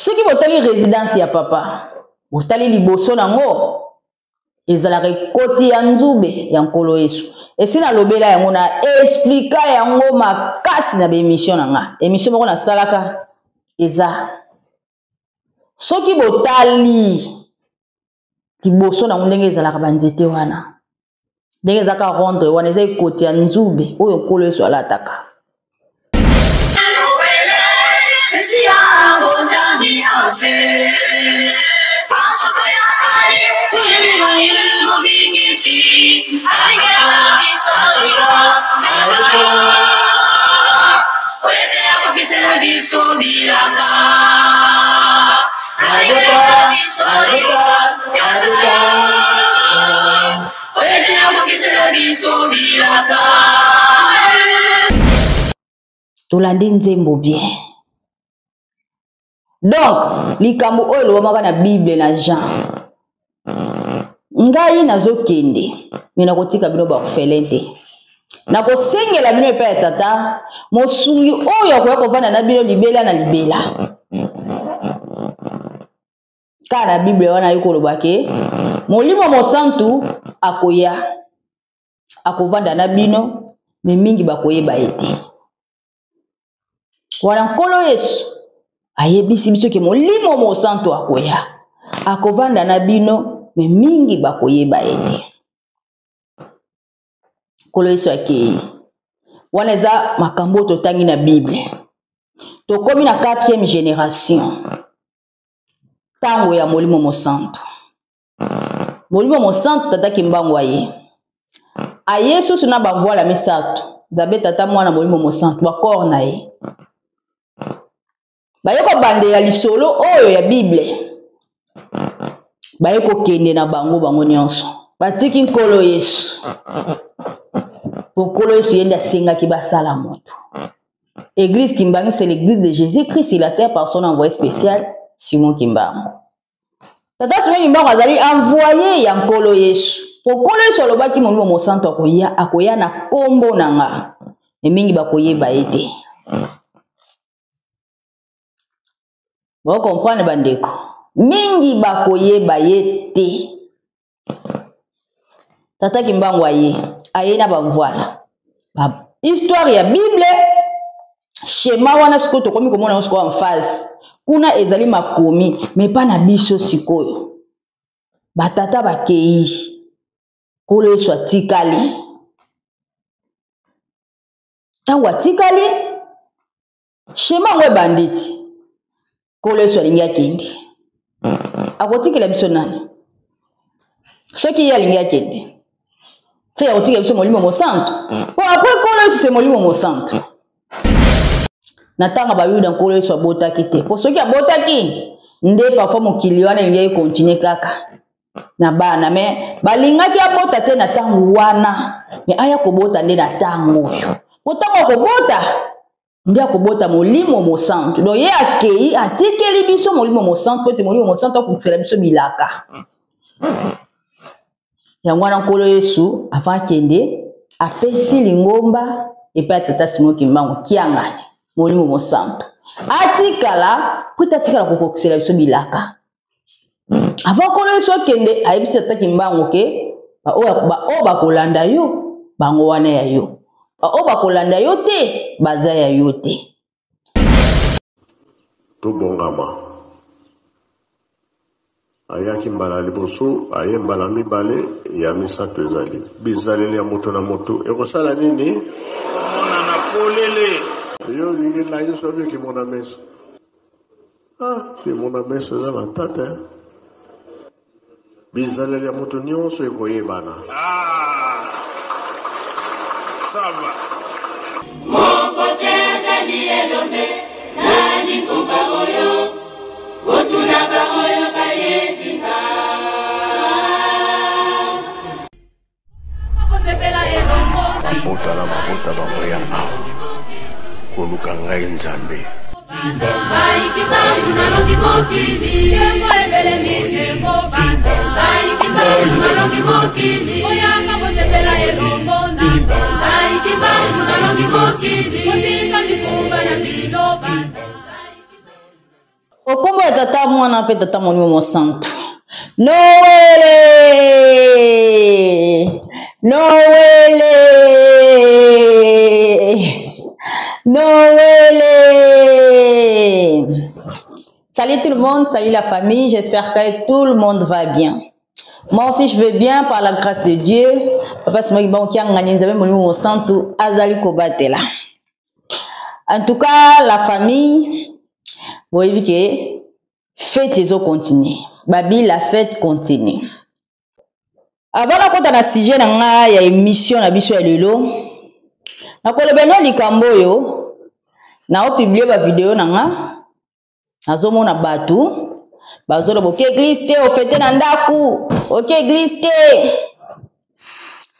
Ce qui va tali résidence ya papa, vous tali liboso nango, ezalaka koti ya nzube ya nkolo Yesu. Et si na lobela yango na explica yango makasi na émission nanga. Émission moko na salaka eza. Soki botali liboso nango ndenge ezalaka banzete wana. Ndenge ezaka rondre wana eza koti ya nzube oyo nkolo Yesu alataka. Tolandi nzembo bien. Donc, likambo oyo lobamaka na Bible na Jean. Ngai nazokende, mina kotika bino ba kufelente. Na kosengela bino epa ya tata, mosungi oyo akoya kovanda na bino libela na libela. Ka na Bible wana yuko lobake, molimo mosantu akoya. Akovanda na bino, me mingi bakoyeba ete. Wana nkolo Yesu, ayebisi biso ke molimo mosantu akoya. Akovanda na bino, me mingi bakoyeba ete. Nkolo Yesu akei. Wana eza makambo totangi na Bible. Tokomi na 4e génération. Tango ya molimo mosantu. Molimo mosantu tata kimbango aye. Aye susu na bavoila misato. Zabe tata mwana molimo mosantu bakor na ye. Bayeko bande ya lisolo oyo ya Bible. Bayeko kende na bango nyonso. Batiki nkolo Yesu. Nkolo Yesu yenda senga ki basala moto. Église Kimbangu, c'est l'église de Jésus-Christ sur la terre par son envoyé spécial Simon Kimbangu. Tata Simon Kimbangu azali envoyé ya nkolo Yesu. Nkolo Yesu alobaki molimo mosantu akoya na kombo nanga. Mingi bakoyeba ete. Vous comprenez, bandeko? Mingi bakoyeba ete. Tata Kimbangu aye na bavoila. Histoire ya Bible, schéma wana siko tokomi komona siko en phase. Kuna ezali makomi, mais pas na biso sikoyo. Batata bakei. Nkolo Yesu atikali. Tango atikali, schéma ngwe banditi. Nkolo Yesu alingi akende. Akotikela biso nani? Soki alingi akende. C'est akotikela biso molimo mosantu. Bon, après Nkolo Yesu c'est molimo mosantu. Natanga bayuda Nkolo Yesu abotaki te. Po soki abotaki, nde parfois mokili wana elingi continue kaka. Na bana mais balingaki abota te na tango wana. Mais aya kobota nde na tango oyo. Potamo kobota ndi akobota molimo mosantu. Donc ye akei atikeli biso molimo mosantu pote molimo mosantu akotsela biso bilaka. Yango wana Nkolo Yesu avant kende apesi lingomba epa tata Simon Kimbangu kiangani molimo mosantu. Atikala kuta atikala kokotsela biso bilaka. Avant Nkolo Yesu akende ayebisi tata Kimbangu ke ba bakolanda yo bango wana ya yo. Oba kolanda yote baza ya yote. To bongama. Ayaki mbala liboso, aye mbala mibale ya misato ezali. Bizaleli ya moto na moto. Ekosala nini? Mona na polele. Yo lingi na yo sobe ki mona meso. Ki mona meso eza na tata. Bizaleli ya moto nyonso ekoyebana. Sava. Mon côté jali elombe nani kumba oyo otuna ba oyo bayedika Otala mabota bamoya awa koluka ngai nzambe Baiki bangu na longi mokili Yemo ebele minemo banda Baiki bangu na longi mokili Oyanga bosepela elongo nanga Baiki bangu na longi mokili Otika mikumba ya mino banda Okombo ya tata mwana pe tata monimo mo santo. Noël. Noël. Noël. Salut tout le monde, salut la famille, j'espère que tout le monde va bien. Moi aussi je vais bien par la grâce de Dieu. Papa c'est moi qui bon qui a gagné nzambe monimo mo santo azali ko batela. En tout cas, la famille, vous voyez que fête ils ont continué. Babi la fête continue. Avant la compte na sujet na nga ya émission na biso ya lelo. Na kolobeno likambo yo. Na o publier ba vidéo na nga. Azomona batu. Bazolo boke église te o fête na ndaku. OK église te.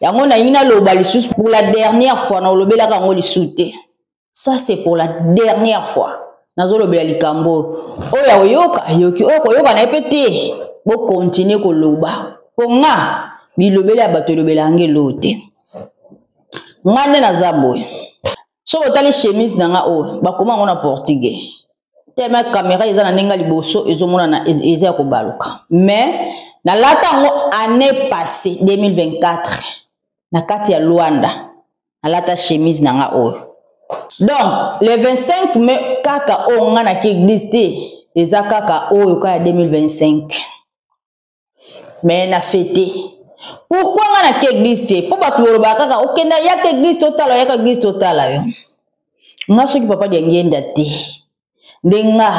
Yango na yina loba lisusu pour la dernière fois na olobela ka ngo lisute. Ça c'est pour la dernière fois. Nazolo bela likambo. Oya oyoka yoki oyoka na epete. Bo continuer ko loba. Ponga bilobela bato lobela ngelote. Ngane na zaboy. So botali chemise nanga o bakoma ngona portugais. Tema caméra eza na nenga liboso ezomona na eza ko baluka. Mais na lata ngo année passée 2024 na kati ya Luanda. Na lata chemise nanga o. Donc, le 25 mai, kaka o nga na ki église te, eza kaka o yoka ya 2025. Mais na fêté. Pourquoi nga na ki église te? Po batu yoroba kaka okenda ya ki église totala, ya ki église totala yo. Nga soki papa di ngenda te. Ndenga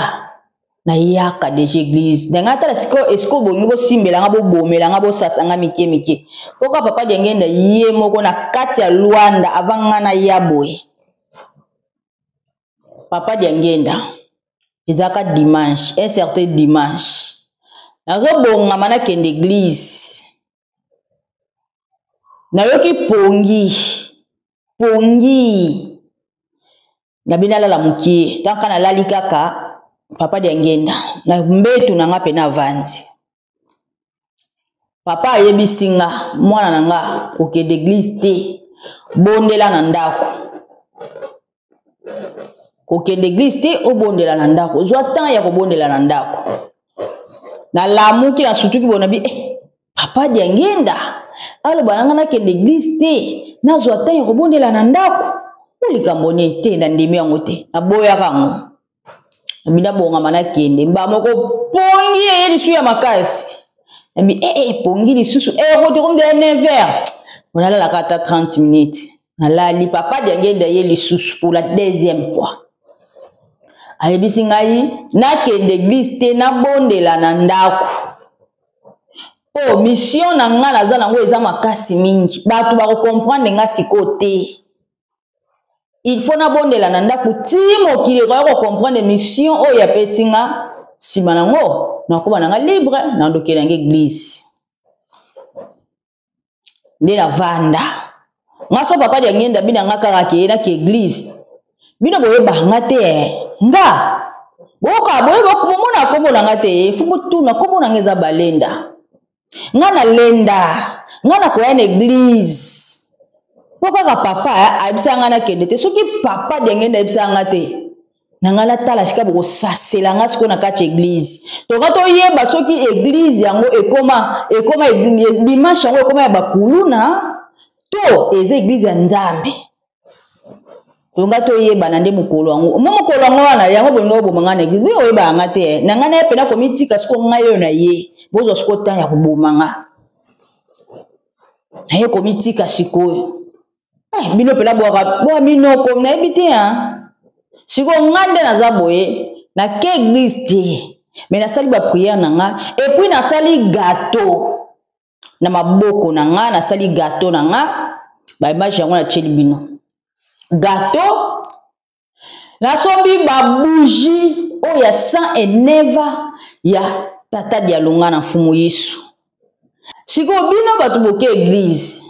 na yaka de église. Ndenga tala esko bongi bo simbela nga bo bomela nga bo sasanga mike mike. Pourquoi papa di ngenda ye moko na kati ya Luanda avant nga na yaboy. Papa Diangenda, izaka dimanche, un certain dimanche. Nazo bonga mana kende église. Nayoki pongi. Nabina la mukie, tanka na lali kaka, papa Diangenda, na mbetu na nga pena vanzi. Papa ayebisinga, mwana na nga, okende église te, bondela na ndako. Kokende église te obondela na ndako zwa temps ya kobondela na ndako na lamuki na sutuki bonabi papa Diangenda alo bananga na kende église te na zwa temps ya kobondela na ndako olikambo ne te na ndemi yango te na boya kango abina bonga mana kende mba moko pongi ye lisu ya makasi nabi pongi lisusu rote comme de 9h on a la kata 30 minutes na lali papa Diangenda ye lisusu pour la deuxième fois. Ayebisi ngai na kende église te na bondela na ndako. Oh mission na nga naza nango eza makasi mingi. Batu ba comprendre nga sikote. Il faut na bondela na ndako timo kile ko comprendre mission o ya pesinga sima nango na ko bana nga libre na ndokela nga église. Ndela vanda. Nga so papa Diangenda bina nga kaka ke na ke église. Bino boye banga te nga boka boye bokumona komona nga te fubutu na komona ngeza balenda nga na lenda nga na koya na église poka ka papa abisa nga na kende te soki papa Diangenda abisa nga te na nga la tala sika boko sasela nga siko na kati église to ka to yeba soki église yango ekoma dimanche yango ekoma ya bakuluna to eza église ya Nzambe. Tunga to yeba na nde mukolo wangu. Mukolo wangu wana yango bongo bomanga na église. Bi oyeba nga te. Na nga na pena komitika siko nga yo na ye. Bozo siko tan ya kubomanga. Na ye komitika siko. Bino pela boa bino ko na ebite Siko ngande na zaboye na ke église te. Mais na sali ba prière na nga et puis na sali gâteau. Na maboko na nga na sali gâteau na nga. Ba image yango na cheli bino. Gâteau la sombi ba bougie o ya 109 ya tata dialonga na fumu Yesu. Siko bino batu boke église.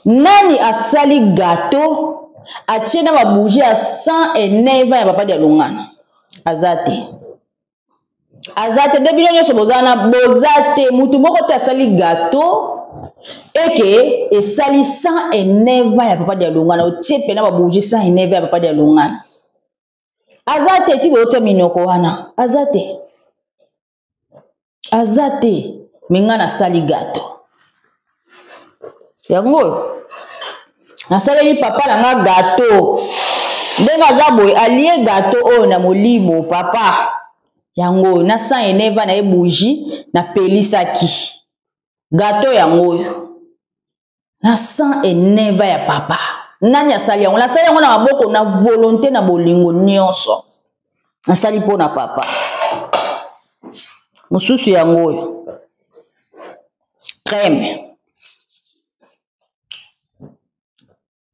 Nani asali gâteau atie na ba bougie à 109 ya papa dialonga. Azate de bino nyoso bozana bozate mutu moko te asali gâteau eke esali 109 ya papa dialonga na otie pena ba bougie 109 ya papa dialonga. azate ti botia minoko wana azate minga na sali gato yango nasaleli papa nanga gato ndenga za boy alie gato o na molimo papa yango na 109 na bougie na pelisaki gato yango na 109 ya papa nani asali yango nasali yango na maboko na volonté na bolingo nyonso nasali mpo na papa mosusu yango crème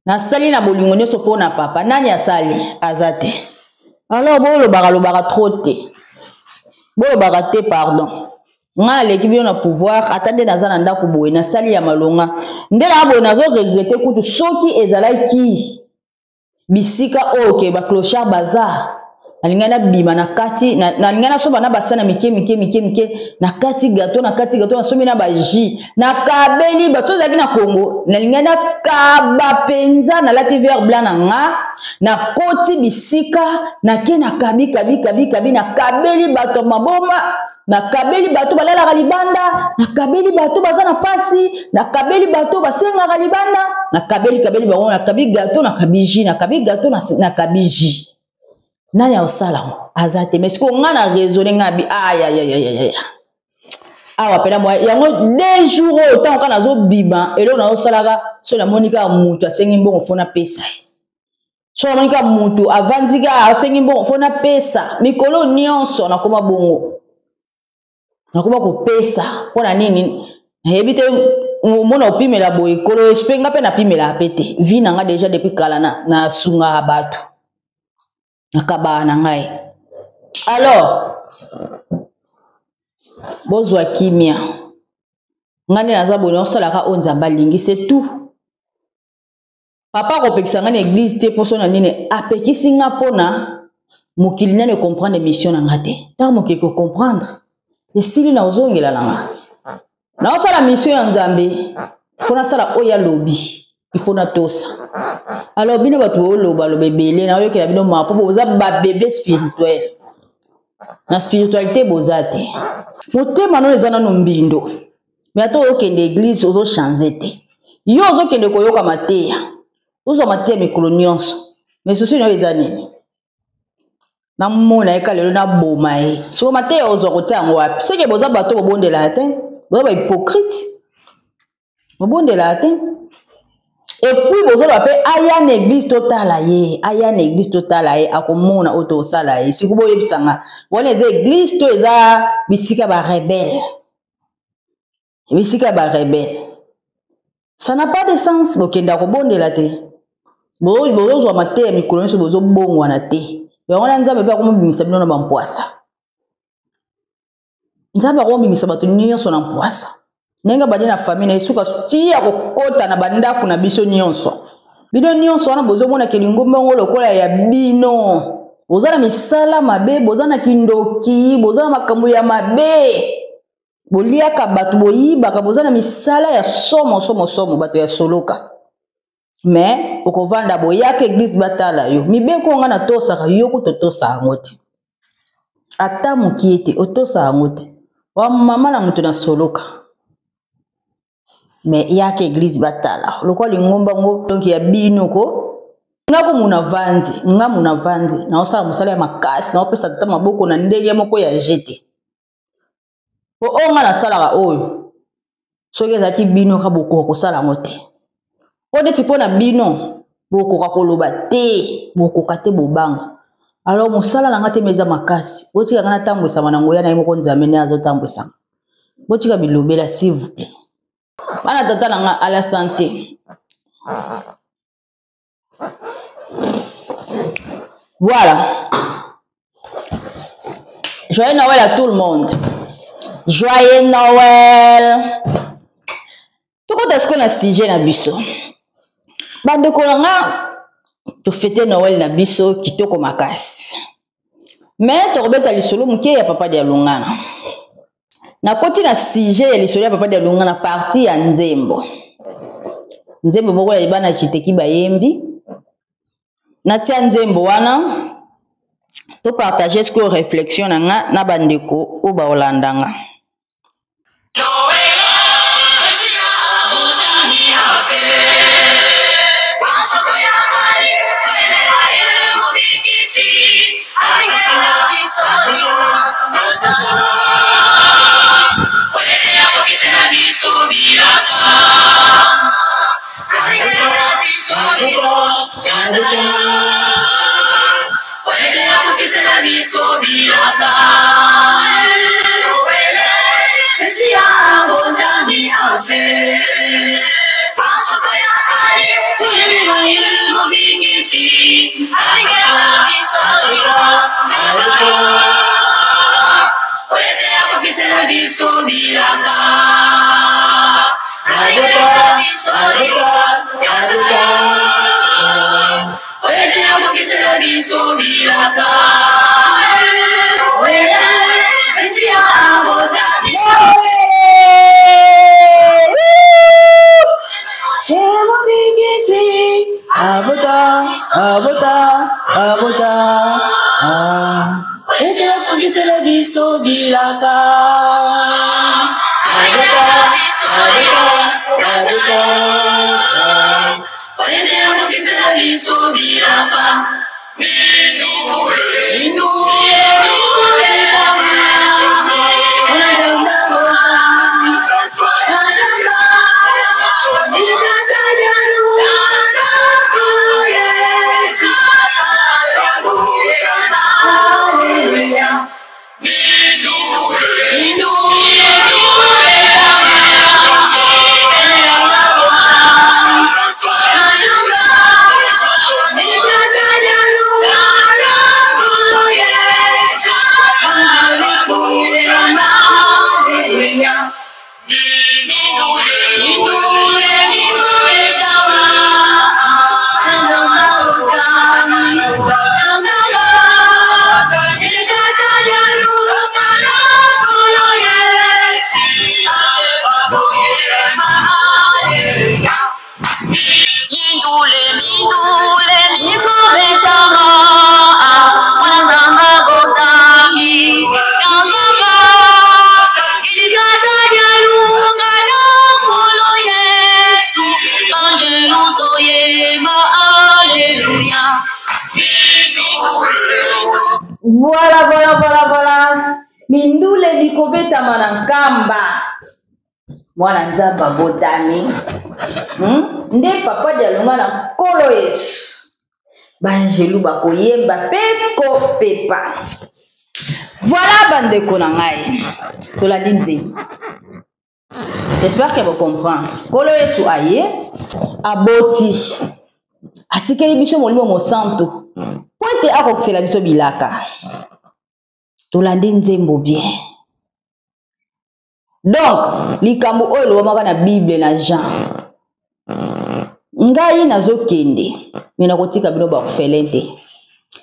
nasali na bolingo nyonso mpo na papa nani asali azate alors bolobaka trop te bolobaka te pardon nga leki bio na pouvoir atande naza na ndako boye nasali ya malonga ndela boye nazo regrette kutu soki ezalaki bisika oke ba clochard bazar nalingana bima na kati nalingana soba na basana mike na kati gato na somi na ba jus na kabeli bato zaki na Congo nalingana kaba penza na lati vert blanc na nga na koti bisika na ke na kabi na kabeli bato maboma na kabeli bato balala libanda na kabeli bato bazana pasi na kabeli bato basenga libanda na kabeli bango na kabi gato na kabiji na kabi gato na kabiji nani osala azate mais ko nga na raisonner ngabi aya awa pena moi yango 2 jours autant kana zo biba elo na osalaka so na monika mutu asengi mbongo fona pesa so na monika mutu avanzika asengi mbongo fona pesa mikolo nyonso na koma bongo nakoma ko pesa pona nini hebite mona opimela boy kolo espenga pe na pimela apete vi nanga déjà depuis kala na sunga bato nakaba na ngai alors bozwa kimia ngani naza bono salaka onzamba lingi c'est tout papa ko pekisa ngani église te poso na nini apekisi nga pona mokili ne comprendre mission na ngate ta mokili ko comprendre esili na ozongela langa na osala mission ya nzambe fona sala oya lobby il faut na tosa alors bino batu oloba lobebele na oyokela bino mapo boza ba bébé spirituel na spiritualité bozate motema no ezana no mbindo mais ato okende église ozo changer te yo ozo kende koyoka mateya ozo mateya mikolo nyonso mais ceci no ezani na mona ekalelo na boma e so mateya ozo kotia ngo wapi seke boza bato bobondela te boza ba hypocrite bobondela te et puis bozola pe aya na église totala ye akomona oto sala ye sikubo yebisanga wona eza église to eza bisika ba rebelle ça n'a pas de sens bokenda kobondela te bozozwa mateya mikolo nyonso bozobongwana te yango nzambe pe akomobimisa bino na bampoasa nzambe akomobimisa bato nyonso na mpoasa nenga badi na famille na isuka tia kokota na bandako na biso nyonso bino nyonso wana bozomona kelingomba ngo lokola ya bino bozana misala mabe bozana kindoki bozana makambo ya mabe boliaka bato boyibaka bozana misala ya somo bato ya soloka mais okovanda boyaka église batala yo mibeko nga na tosaka yo kutotosa yango te ata mokie te otosa yango te wa mama na moto na soloka mais yake église batala lokwa lingomba ngo donc ya bino ko ngako muna vanzi na osala musala ya makasi na opesa tata maboko na ndenge moko ya jete po onga na sala oyo soki ezaki bino ka boko ko sala ngote o neti pona bino boko ka koloba te boko ka te bobanga alors musala na ngate meza makasi botika kana tambwisa manango ya na moko nzamene azo tambwisa botika bilobela s'il vous plaît. Bana tata nanga à la santé. Voilà. Joyeux Noël à tout le monde. Joyeux Noël. Tout le monde est-ce qu'on a sujet na biso. Bande kolanga to fêter Noël na biso kitoko makasi. Mais to robeta lisolo muke ya papa dia lungana. Na koti na sujet ya lisolo ya papa dia lungana parti ya nzembo. Nzembo moko ya ibana chiteki bayembi. Na tia nzembo wana to partager ce que réflexion na bandeko o ba olandanga. Voilà. Mindule bikobeta manankamba. Mwana nzamba botami. Nde papa dialonga na kolo Yesu. Banjelu bakoyemba peko pepa. Voilà bandeko na ngai. Tola dinzi. J'espère que vous comprenez. Kolo Yesu aye aboti. Atikeli biso molimo mo santo. Pointe akokisela biso bilaka. Tolande nzembo bien. Donc, likambo oyo lobamaka na Bible na Jean. Ngai nazokende, mina kotika bino ba kufelente.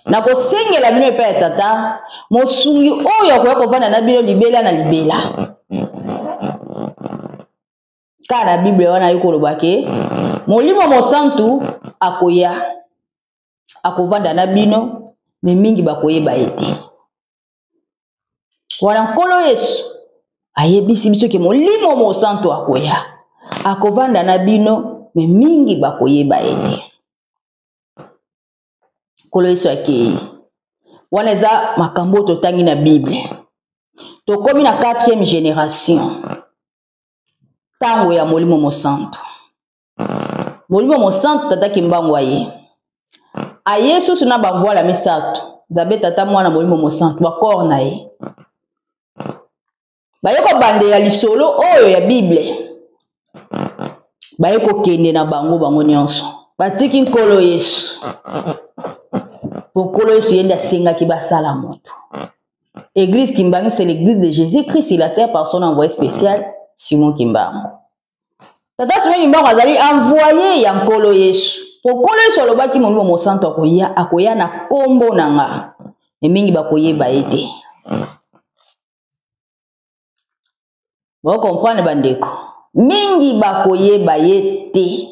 Na kosengela bino epa ya tata, mosungi oyo akoya kovanda na bino libela na libela. Ka na Bible wana yuko lobake, molimo mosantu akoya. Akovanda na bino, me mingi bakoyeba ete. Wana nkolo Yesu ayebisi biso ke molimo mo santo akoya akovanda na bino me mingi bakoyeba ete. Nkolo Yesu akei wana eza makambo totangi na Bible. Tokomi na 4e génération tango ya molimo mo santo. Molimo mo santo tata kimbango aye ayesu suna bavoila misato zabe tata mwana molimo mo santo bakor na ye. Bayeko bande ya lisolo oyo ya Bible. Bayeko kende na bango nyonso. Batiki nkolo Yesu. Nkolo Yesu yenda senga ki basala moto. Église Kimbangu, c'est l'église de Jésus-Christ sur la terre par son envoyé spécial Simon Kimbangu. Tata Simon Kimbangu azali envoyé ya nkolo Yesu. Nkolo Yesu alobaki molimo mo santo akoya na kombo nanga. Mingi bakoyeba ete. Vous comprenez bandeko. Mingi bakoyeba yete.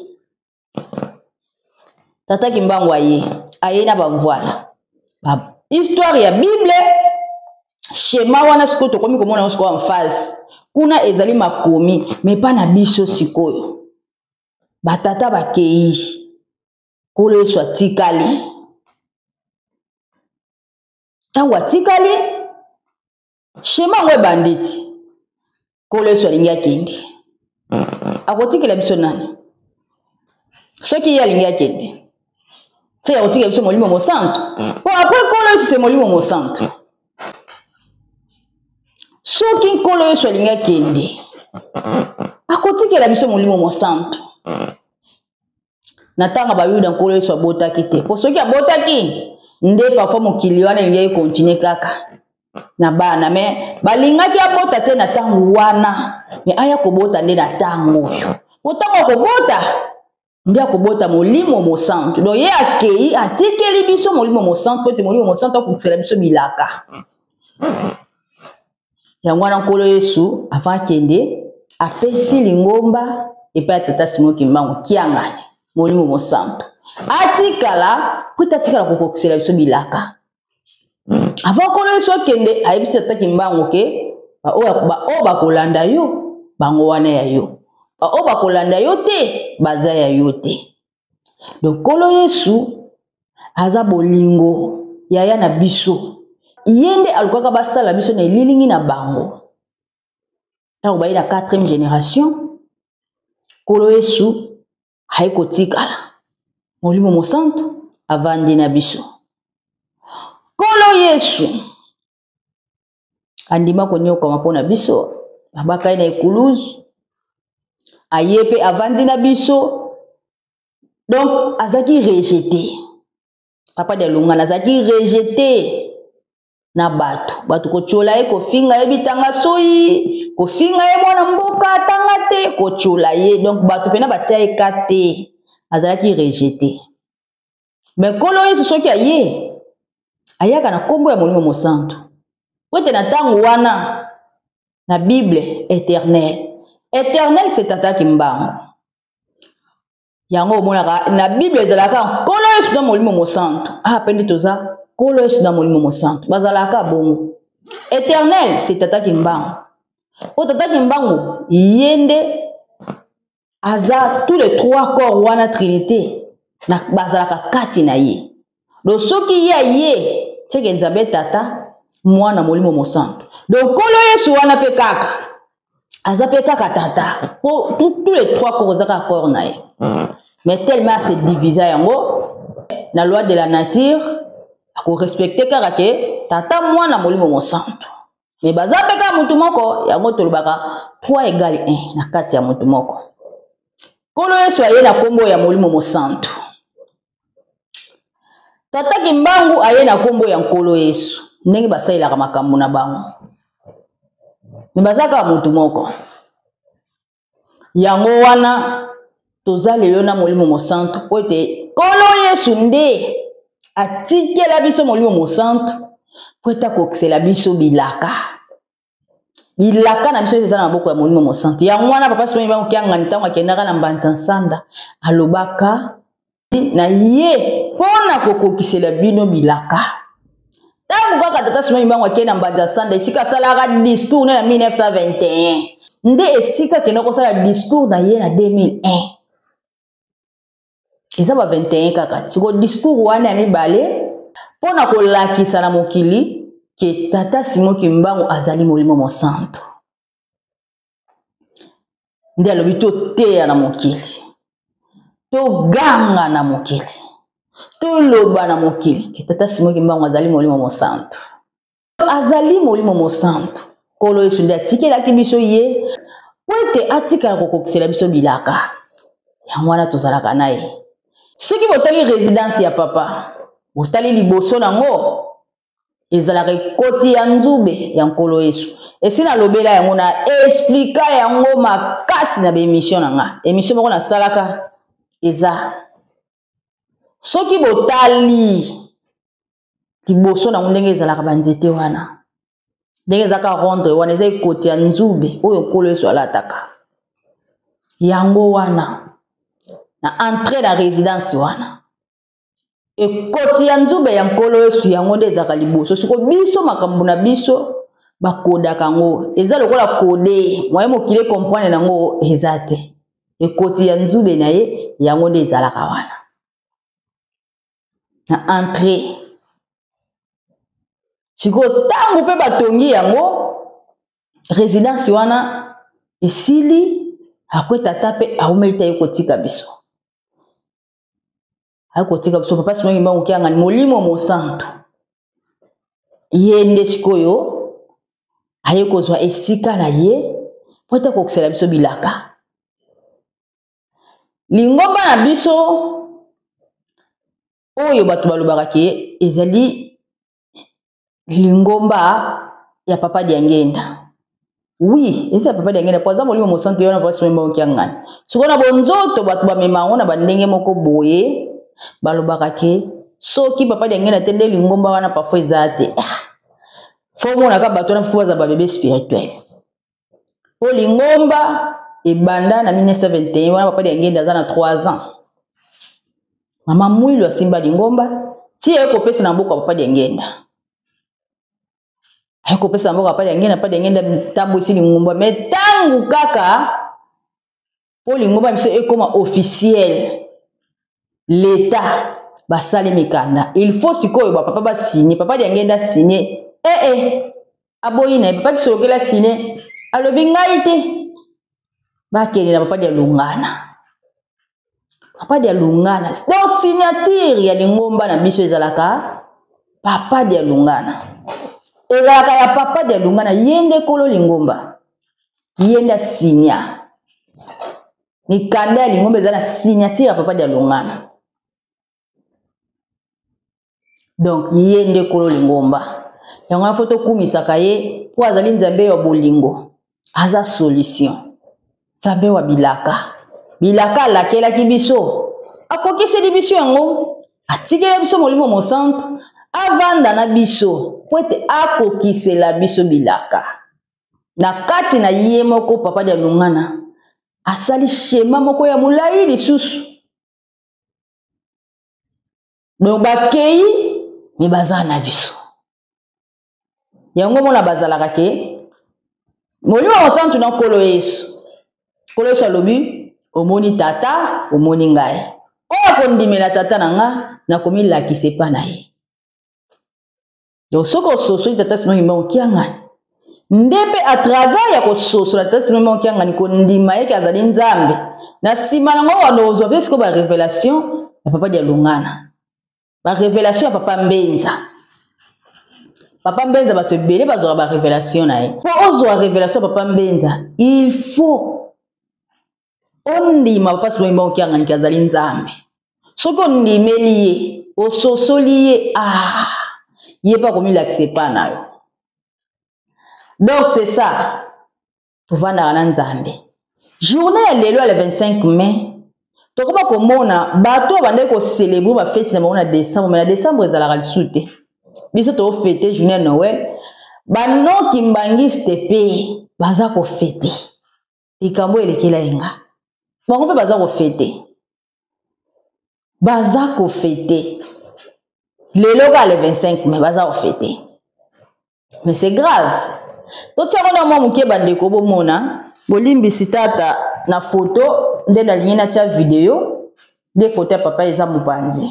Tata Kimbangu aye na bavoila. histoire ya Bible schéma wana siko to komi komona siko en phase kuna ezali makomi mais pas na biso sikoyo batata bakei kolo Yesu atikali tango atikali schéma ngwe banditi kolo Yesu alingi akende akotikela biso nani soki alingi akende c'est akotikela biso molimo mosantu po après kolo Yesu c'est molimo mosantu soki nkolo Yesu alingi akende akotikela biso molimo mosantu na tanga bayuda nkolo Yesu abotaki te po soki abotaki nde parfois mokili wana elingi continue kaka na bana mais balingaki abota te na tango wana mais aya kobota nde na tango oyo otango kobota nde akobota molimo mosantu donc ye akei atikeli biso molimo mosantu ete molimo mosantu akokisela biso bilaka yango wana nkolo Yesu avant akende apesi lingomba epai ya tata Simon Kimbangu kiangani molimo mosantu atikala kuta atikala kokokisela biso bilaka avant nkolo Yesu akende ayebisi tata Kimbangu ke oyo bakolanda yo bango wana ya yo oyo bakolanda yo te baza ya yo te donc nkolo Yesu aza bolingo yaya na biso yende alukaka basala biso na elilingi na bango tango bayi na 4e génération nkolo Yesu haikotikala molimo mosantu avandi na biso nkolo Yesu andima konyokama mpona biso abakai na ekuluzu ayepe avandi na biso donc azaki rejeté papa de lunga azaki rejeté na bato kochola ye kofinga ye bitanga soyi kofinga ye mwana mboka tanga te kochola ye donc bato pena batia ye kate azalaki rejeté mais nkolo Yesu soki aye ayaka na kombo ya molimo mosantu pote na tango wana na Bible éternel c'est tata Kimbangu yango omonaka na Bible ezalaka nkolo Yesu na molimo mosantu pendi toza nkolo Yesu na molimo mosantu bazalaka bongo éternel c'est tata Kimbangu po tata Kimbangu yende aza tous les 3 corps wana trinité na bazalaka kati na ye donc soki ye teke nzambe tata mwana molimo mosantu donc nkolo Yesu wana pe kaka aza pe kaka tata po tous les 3 corps zaka corps na ye mais tellement se diviser yango na loi de la nature ako respecter kaka ke tata mwana molimo mosantu mais baza pe kaka mutu moko yango tolobaka 3 égale 1 na kati ya mutu moko nkolo Yesu aye na kombo ya molimo mosantu tata Kimbangu aye na kombo ya nkolo Yesu ndenge basalelaka makambo na bango mais bazaka mutu moko yango wana toza lelo na molimo mosantu po ete nkolo Yesu nde atikela biso molimo mosantu po ete akokisela biso bilaka na biso eza na maboko ya molimo mosantu yango wana papa Simon Kimbangu kiangani ntango akendaka na mbanza nsanda alobaka na ye mpona kokokisela bino bilaka tango kaka tata Simon Kimbangu akende na mbanza nsanda esika asalaka discours na 1921 nde esika akenda kosala discours na ye na 2001 eza ba 21 kaka siko discours wana ya mibale mpona kolakisa na mokili ke tata Simon Kimbangu azali molimo mosantu nde alobi toteya na mokili toganga na mokili toloba na mokili ke tata Simon Kimbangu azali molimo mosantu nkolo Yesu nde atikelaki biso ye po ete atikala kokokisela biso bilaka yango wana tozalaka na ye soki botali résidence ya papa botali liboso nango ezalaka ekoti ya nzube ya nkolo Yesu esi nalobela yango na explika yango makasi na bémission na nga émission moko nasalaka eza soki botali liboso nango ndenge ezalaka banzete wana ndenge ezalaka rondre wana eza ekoti ya nzube oyo nkolo Yesu alataka yango wana na entrée na résidence wana ekoti ya nzube ya nkolo Yesu yango nde ezaka liboso siko biso makambo na biso bakodaka ngo eza lokola kode moye mokile comprendre nango eza te ekoti ya nzube na ye yango nde ezalaka wana na entrée siko tangu mpe batongi yango résidence wana esili akweta tape aumeita ekotika biso akotika biso papa simo ngimba ngokianga ni molimo mosanto yende sikoyo ayekozwa esika na ye pota kokisela biso bilaka lingomba na biso oyo bato balobaka ke ezali lingomba ya papa Diangenda. Oui, eza papa Diangenda kwa za molimo mosanto yona papa simo ngimba ngokianga sikona bonzoto bato bamema na bandenge moko boye balobaka ke soki papa Diangenda tende lingomba wana parfois ezate faut mona ka bato na fuwa za bébé spirituel po lingomba ebanda na 1921 wana papa Diangenda za na 3 ans mama mwilo asimba lingomba ti eko pesa na mboka papa Diangenda eko pesa na mboka papa Diangenda tambo isi lingomba mais tangu kaka po lingomba biso ekoma officiel l'État basali mikanda il faut sikoyo papa ba signer papa Diangenda signer aboyina papa kisokela signer alobi ngai te bakeli na papa dia lungana donc signature ya lingomba na biso ezalaka papa dia lungana ezalaka ya papa dia lungana yende kolo lingomba yenda signa mikanda ya lingomba ezala signature ya papa dia lungana. Donc yende kolo lingomba yango na foto kumisaka ye po azali nzambe ya bolingo aza solution nzambe wa bilaka alakelaki biso akokiseli biso yango atikela biso molimo mosanto avanda na biso po ete akokisela biso bilaka na kati na ye moko papa dia lungana asali shema moko ya molai lisusu donc bakei mi baza na biso yango mona bazalaka ke molimo mosantu na kolo Yesu alobi omoni tata omoni ngai oyo akondimela tata na nga nakomilakisa epa na ye donc soki ososoli tata simo ngimba ngokianga nde mpe a travers ya kososola tata simo ngimba ngokianga kondima ye ke azali nzambe na nsima nango wana ozwa mpe sikoyo barévélation ya papa dia lungana barévélation ya papa Mbenza bato ebele bazwaka barévélation na ye po ozwa révélation ya papa Mbenza il faut ondima papa simo ngimba ngokianga niki azali nzambe soki ondimeli ye ososoli ye ye pa komilakisa epa na yo donc c'est ça tovandaka na nzambe journée ya lelo ya le 25 mai tokoba komona bato bandeki kocelebre bafeti na bango na décembre mais na décembre ezalaka lisu te biso tofete journée ya Noël banoki mbangiste mpe baza kofete likambo elekela yenga bango mpe baza kofete lelo ka le 25 mai baza kofete mais c'est grave totiango na mwa moke bandeko bomona bolimbisi tata na photo nde nalingi natia video nde photo ya papa eza mopanzi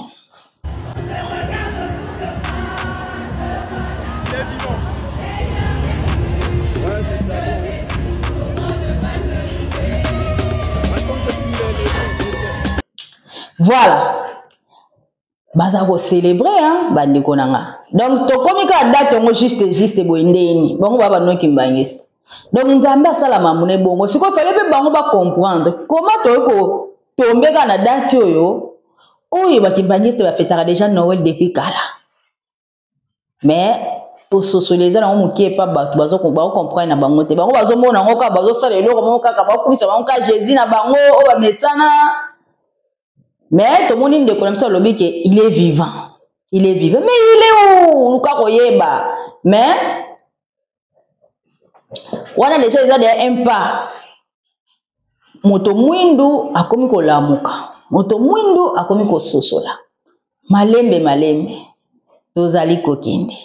voilà baza ko célébrer bandeko nanga donc tokomi ka date ngo juste boye ndeni bango baba noki mbangiste donc nzambe asala mamune bongo siko fallait pe bango ba comprendre comment toyeko tombeka na date oyo bakimbangiste bafetaka déjà Noël depuis kala mais ososoliza na mokie pa bato bazo comprendre na bango te bango bazo mona ngo ka bazo sala eloko moko kaka bakumisa bango ka Jésus na bango o ba mesana. Mais tout le monde dit que lobi que il est vivant. Mais il est où? Luka koyeba. Mais on a déjà un pas. Moto mwindu akomi ko lamuka. Moto mwindu akomi ko sosola. malembe tozali kokende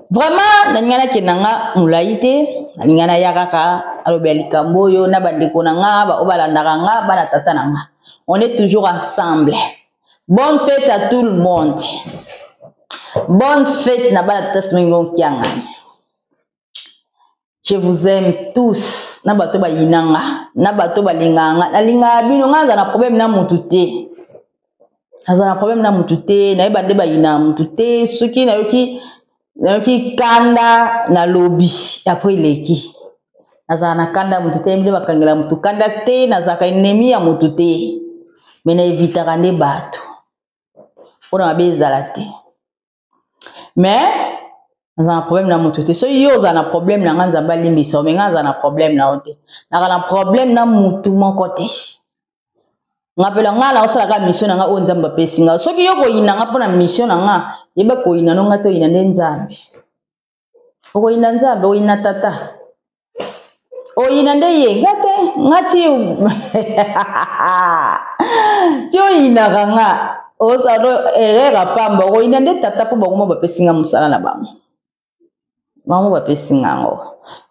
vraiment nalingana kenanga mulaite nalingana yakaka alobi likambo yo na bandeko nanga ba obalandaka nga bana tata nanga on est toujours ensemble. Bonne fête à tout le monde. Bonne fête na bana tata simengo kianga. Je vous aime tous. Na bato ba yinanga, na bato ba linganga, na linga bino nga na problème na mutu te. Azana problème na mutu te, na ebande ba yina mutu te, soki na yoki kanda na lobby après leki. Azana kanda mutu te, mbele bakangela mutu kanda te, na zaka ennemi ya mutu te. Mais na evitaka ne bato. Pona bezala te. Mais un problème na mutu te so yo za na problème na nganza balimbi so me nganza na problème na ote na problème na mutu moko te ngapela ngala osala ka mission nga o nzamba pesinga soki yo ko yina nga pona mission nga yeba ko yina no ngato yina nzambe ko yina nzambe o yina tata o yina ndeye ngate ngati tio yina nga o sa do erera pamba o yina nde tata po ba ba pesinga musala na bango. Maman va passer ngango.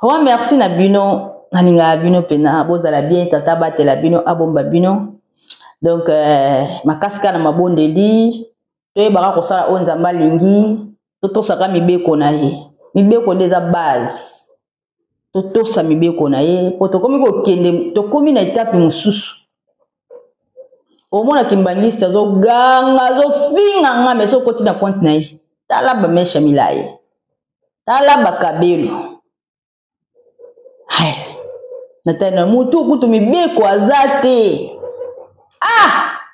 Wa merci na bino nalinga bino pena bozala bien tata batela bino abomba bino. Donc makaska na mabondeli to baka ko sala onza malingi to saka mibeko na ye. Mibeko ndeza base. To sa mibeko na ye po to komi ko kende to komi na etape mususu. Omona kimbangisa zo ganga zo finga ngame so koti na compte na ye. Tala ba mesha milaye. Tala bakabelo. Hai. Natana mutu kutu mibeko azate.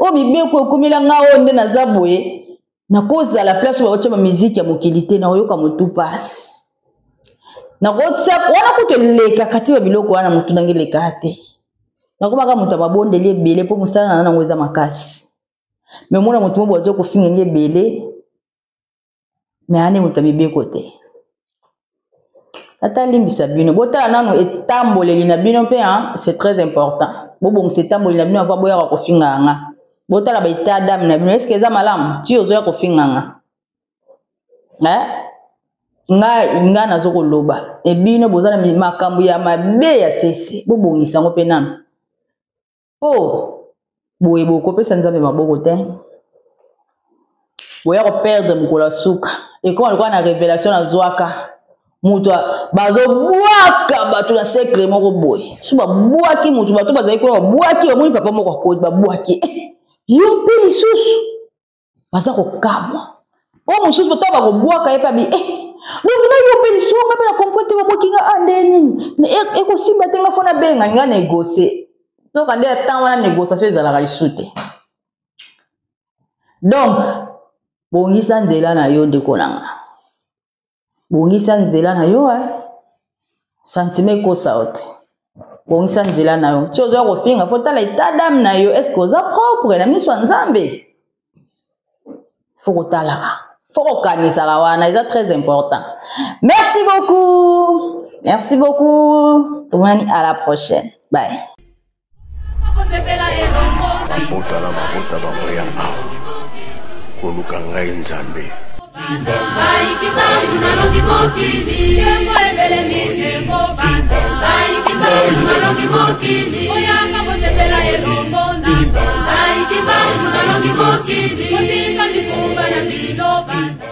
O mibeko kumila nga onde na zaboye. Na koza la place wa chama musique ya mokilité na oyoka mutu passe. Na kotsa wana kuteleka katiba biloko wana mutu nangeleka ate. Na komaka mutu ababondeli ebele po musala na ngweza makasi. Me mona mutu mo bozo ko finga ebele. Me ane mutu mibeko te. Tata limbisa bino bota nanu etamboleli na bino pe c'est très important bon c'est tamboleli na bino ava boya ko finga nga bota la ba itadam na bino est-ce que za malam ti ozo ya ko finga nga nazo ko loba e bino bozana makambu ya mabe ya sese bobongisa ngo pe nanu boye boko pesa nzambe maboko te boya ko perdre mukola suka et quand on voit na révélation na zwaka mutu bazo buaka batu na secret moko boy suba buaki mutu batu bazali ko buaki omuni papa moko ko ba buaki yo pe lisusu baza ko kamwa o mususu batu ba ko buaka epa bi donc na yo pe lisusu ngabe na comprendre ba bokinga andeni eko simba tenga fona benga nga négocier to kande ata wana négociation ezala ka isute donc bongisa nzela na yo ndeko nanga bongisa nzela na yo sentiment ko saute bongisa nzela na yo tio zo ko finga fota la itadam na yo est-ce que za propre na miso nzambe faut talaka faut kanisa wana c'est très important. Merci beaucoup tumani à la prochaine bye. Kibangu na longi mokili Kembo ebele mi kembo banda Kibangu na longi mokili Oyanga bosepela elongo nanga Kibangu na longi mokili Kotika mikumba ya milo banda